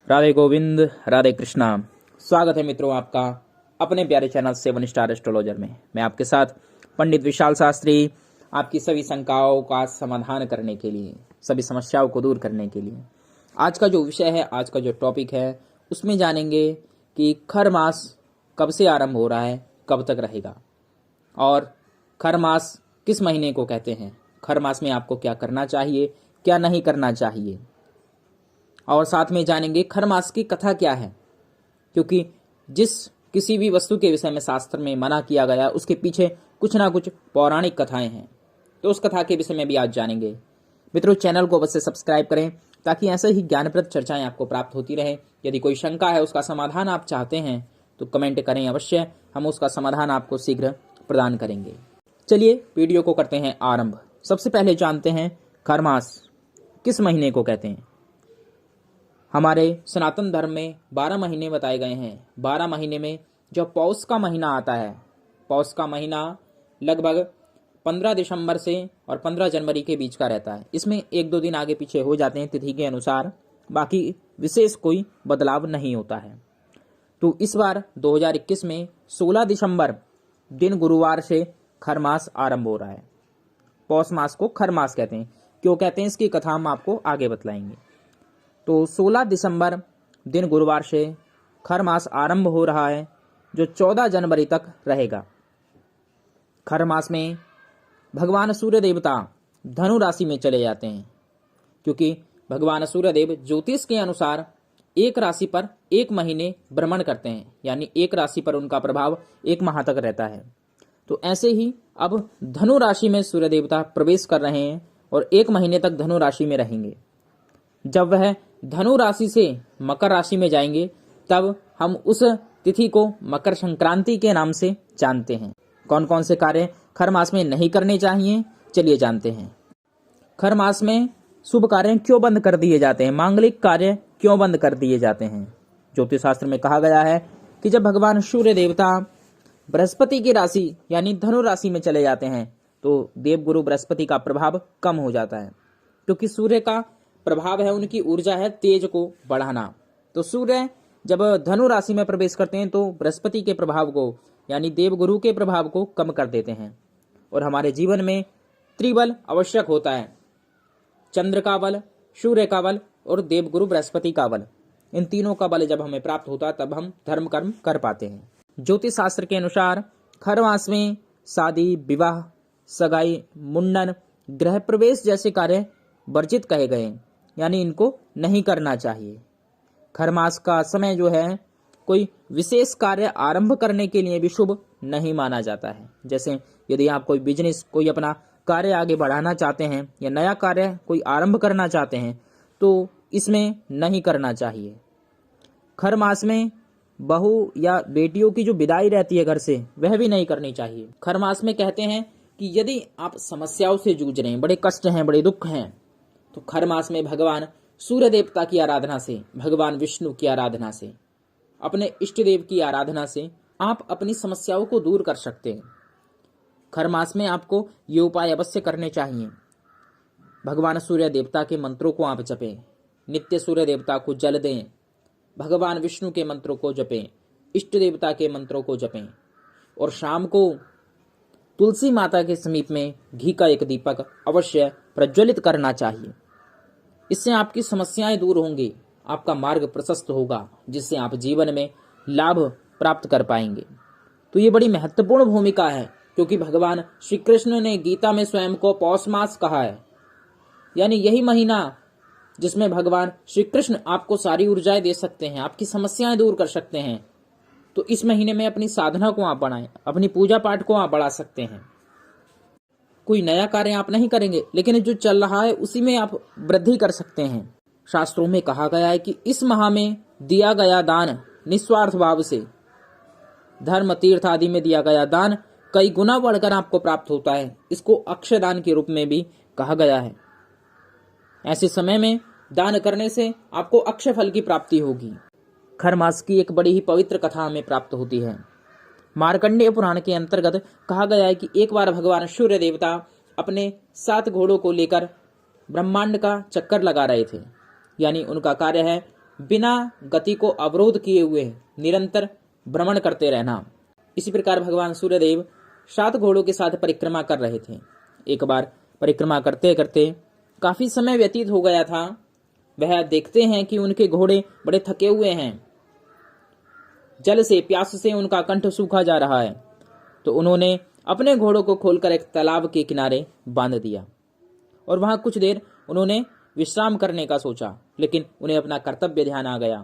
राधे गोविंद, राधे कृष्णा। स्वागत है मित्रों आपका अपने प्यारे चैनल 7 स्टार एस्ट्रोलॉजर में। मैं आपके साथ पंडित विशाल शास्त्री, आपकी सभी शंकाओं का समाधान करने के लिए, सभी समस्याओं को दूर करने के लिए आज का जो विषय है, आज का जो टॉपिक है, उसमें जानेंगे कि खर मास कब से आरंभ हो रहा है, कब तक रहेगा और खर मास किस महीने को कहते हैं, खर मास में आपको क्या करना चाहिए, क्या नहीं करना चाहिए, और साथ में जानेंगे खर मास की कथा क्या है। क्योंकि जिस किसी भी वस्तु के विषय में शास्त्र में मना किया गया, उसके पीछे कुछ ना कुछ पौराणिक कथाएं हैं, तो उस कथा के विषय में भी आज जानेंगे। मित्रों, चैनल को अवश्य सब्सक्राइब करें ताकि ऐसे ही ज्ञानप्रद चर्चाएं आपको प्राप्त होती रहे। यदि कोई शंका है, उसका समाधान आप चाहते हैं तो कमेंट करें अवश्य, हम उसका समाधान आपको शीघ्र प्रदान करेंगे। चलिए वीडियो को करते हैं आरंभ। सबसे पहले जानते हैं खर मास किस महीने को कहते हैं। हमारे सनातन धर्म में 12 महीने बताए गए हैं। 12 महीने में जो पौष का महीना आता है, पौष का महीना लगभग 15 दिसंबर से और 15 जनवरी के बीच का रहता है। इसमें 1-2 दिन आगे पीछे हो जाते हैं तिथि के अनुसार, बाकी विशेष कोई बदलाव नहीं होता है। तो इस बार 2021 में 16 दिसंबर दिन गुरुवार से खर मास आरंभ हो रहा है। पौष मास को खर मास कहते हैं। क्यों कहते हैं, इसकी कथा हम आपको आगे बतलाएंगे। तो 16 दिसंबर दिन गुरुवार से खर मास आरंभ हो रहा है, जो 14 जनवरी तक रहेगा। खर मास में भगवान सूर्य देवता धनु राशि में चले जाते हैं, क्योंकि भगवान सूर्य देव ज्योतिष के अनुसार एक राशि पर एक महीने भ्रमण करते हैं, यानी एक राशि पर उनका प्रभाव 1 माह तक रहता है। तो ऐसे ही अब धनु राशि में सूर्य देवता प्रवेश कर रहे हैं और 1 महीने तक धनु राशि में रहेंगे। जब वह धनु राशि से मकर राशि में जाएंगे, तब हम उस तिथि को मकर संक्रांति के नाम से जानते हैं। कौन कौन से कार्य खर मास में नहीं करने चाहिए, चलिए जानते हैं। खर मास में शुभ कार्य क्यों बंद कर दिए जाते हैं, मांगलिक कार्य क्यों बंद कर दिए जाते हैं। ज्योतिष शास्त्र में कहा गया है कि जब भगवान सूर्य देवता बृहस्पति की राशि यानी धनु राशि में चले जाते हैं, तो देवगुरु बृहस्पति का प्रभाव कम हो जाता है, क्योंकि सूर्य का प्रभाव है, उनकी ऊर्जा है तेज को बढ़ाना। तो सूर्य जब धनु राशि में प्रवेश करते हैं तो बृहस्पति के प्रभाव को यानी देवगुरु के प्रभाव को कम कर देते हैं। और हमारे जीवन में त्रिबल आवश्यक होता है, चंद्र का बल, सूर्य का बल और देवगुरु बृहस्पति का बल। इन तीनों का बल जब हमें प्राप्त होता है, तब हम धर्म कर्म कर पाते हैं। ज्योतिष शास्त्र के अनुसार खर मास में शादी, विवाह, सगाई, मुंडन, गृह प्रवेश जैसे कार्य वर्जित कहे गए, यानी इनको नहीं करना चाहिए। खर मास का समय जो है, कोई विशेष कार्य आरंभ करने के लिए भी शुभ नहीं माना जाता है। जैसे यदि आप कोई बिजनेस, कोई अपना कार्य आगे बढ़ाना चाहते हैं या नया कार्य कोई आरंभ करना चाहते हैं, तो इसमें नहीं करना चाहिए। खर मास में बहू या बेटियों की जो विदाई रहती है घर से, वह भी नहीं करनी चाहिए। खर मास में कहते हैं कि यदि आप समस्याओं से जूझ रहे हैं, बड़े कष्ट हैं, बड़े दुख हैं, तो खर मास में भगवान सूर्य देवता की आराधना से, भगवान विष्णु की आराधना से, अपने इष्ट देव की आराधना से आप अपनी समस्याओं को दूर कर सकते हैं। खर मास में आपको ये उपाय अवश्य करने चाहिए। भगवान सूर्य देवता के मंत्रों को आप जपें, नित्य सूर्य देवता को जल दें, भगवान विष्णु के मंत्रों को जपें, इष्ट देवता के मंत्रों को जपें, और शाम को तुलसी माता के समीप में घी का एक दीपक अवश्य प्रज्वलित करना चाहिए। इससे आपकी समस्याएं दूर होंगी, आपका मार्ग प्रशस्त होगा, जिससे आप जीवन में लाभ प्राप्त कर पाएंगे। तो ये बड़ी महत्वपूर्ण भूमिका है, क्योंकि भगवान श्री कृष्ण ने गीता में स्वयं को पौष मास कहा है, यानी यही महीना जिसमें भगवान श्री कृष्ण आपको सारी ऊर्जाएं दे सकते हैं, आपकी समस्याएं दूर कर सकते हैं। तो इस महीने में अपनी साधना को आप बढ़ाएं, अपनी पूजा पाठ को आप बढ़ा सकते हैं। कोई नया कार्य आप नहीं करेंगे, लेकिन जो चल रहा है उसी में आप वृद्धि कर सकते हैं। शास्त्रों में कहा गया है कि इस माह में दिया गया दान निस्वार्थ भाव से, धर्म, तीर्थ आदि में दिया गया दान कई गुना बढ़कर आपको प्राप्त होता है। इसको अक्षय दान के रूप में भी कहा गया है। ऐसे समय में दान करने से आपको अक्षय फल की प्राप्ति होगी। खर मास की एक बड़ी ही पवित्र कथा हमें प्राप्त होती है। मार्कंडेय पुराण के अंतर्गत कहा गया है कि एक बार भगवान सूर्य देवता अपने 7 घोड़ों को लेकर ब्रह्मांड का चक्कर लगा रहे थे, यानी उनका कार्य है बिना गति को अवरोध किए हुए निरंतर भ्रमण करते रहना। इसी प्रकार भगवान सूर्यदेव 7 घोड़ों के साथ परिक्रमा कर रहे थे। एक बार परिक्रमा करते करते काफी समय व्यतीत हो गया था। वह देखते हैं कि उनके घोड़े बड़े थके हुए हैं, जल से, प्यास से उनका कंठ सूखा जा रहा है। तो उन्होंने अपने घोड़ों को खोलकर एक तालाब के किनारे बांध दिया और वहां कुछ देर उन्होंने विश्राम करने का सोचा, लेकिन उन्हें अपना कर्तव्य ध्यान आ गया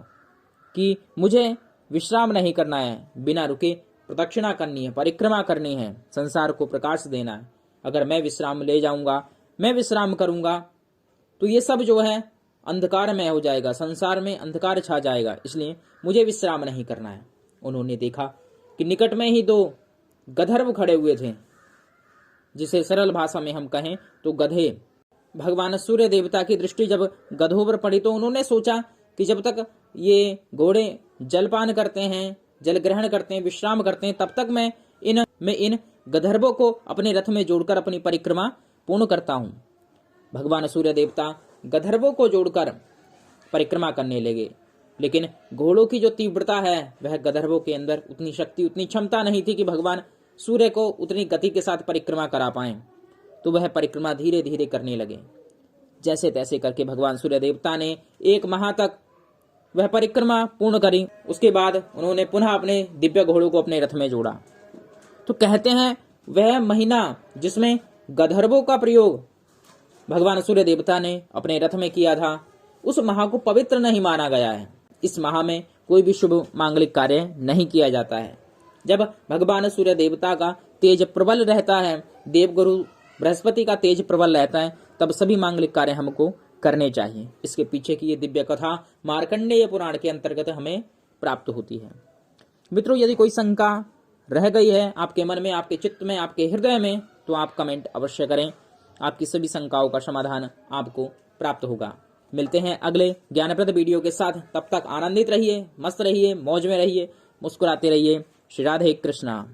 कि मुझे विश्राम नहीं करना है, बिना रुके प्रदक्षिणा करनी है, परिक्रमा करनी है, संसार को प्रकाश देना है। अगर मैं विश्राम ले जाऊंगा, मैं विश्राम करूंगा, तो ये सब जो है अंधकारमय हो जाएगा, संसार में अंधकार छा जाएगा, इसलिए मुझे विश्राम नहीं करना है। उन्होंने देखा कि निकट में ही 2 गंधर्व खड़े हुए थे, जिसे सरल भाषा में हम कहें तो गधे। भगवान सूर्य देवता की दृष्टि जब गधों पर पड़ी तो उन्होंने सोचा कि जब तक ये घोड़े जलपान करते हैं, जल ग्रहण करते हैं, विश्राम करते हैं, तब तक मैं इन गंधर्वों को अपने रथ में जोड़कर अपनी परिक्रमा पूर्ण करता हूं। भगवान सूर्य देवता गंधर्वों को जोड़कर परिक्रमा करने लगे, लेकिन घोड़ों की जो तीव्रता है वह गंधर्वों के अंदर उतनी शक्ति, उतनी क्षमता नहीं थी कि भगवान सूर्य को उतनी गति के साथ परिक्रमा करा पाएं। तो वह परिक्रमा धीरे धीरे करने लगे। जैसे तैसे करके भगवान सूर्य देवता ने 1 माह तक वह परिक्रमा पूर्ण करी। उसके बाद उन्होंने पुनः अपने दिव्य घोड़ों को अपने रथ में जोड़ा। तो कहते हैं वह महीना जिसमें गंधर्वों का प्रयोग भगवान सूर्य देवता ने अपने रथ में किया था, उस माह को पवित्र नहीं माना गया है। इस माह में कोई भी शुभ मांगलिक कार्य नहीं किया जाता है। जब भगवान सूर्य देवता का तेज प्रबल रहता है, देवगुरु बृहस्पति का तेज प्रबल रहता है, तब सभी मांगलिक कार्य हमको करने चाहिए। इसके पीछे की ये दिव्य कथा मार्कंडेय पुराण के अंतर्गत हमें प्राप्त होती है। मित्रों, यदि कोई शंका रह गई है आपके मन में, आपके चित्त में, आपके हृदय में, तो आप कमेंट अवश्य करें। आपकी सभी शंकाओं का समाधान आपको प्राप्त होगा। मिलते हैं अगले ज्ञानप्रद वीडियो के साथ। तब तक आनंदित रहिए, मस्त रहिए, मौज में रहिए, मुस्कुराते रहिए। श्री राधे कृष्णा।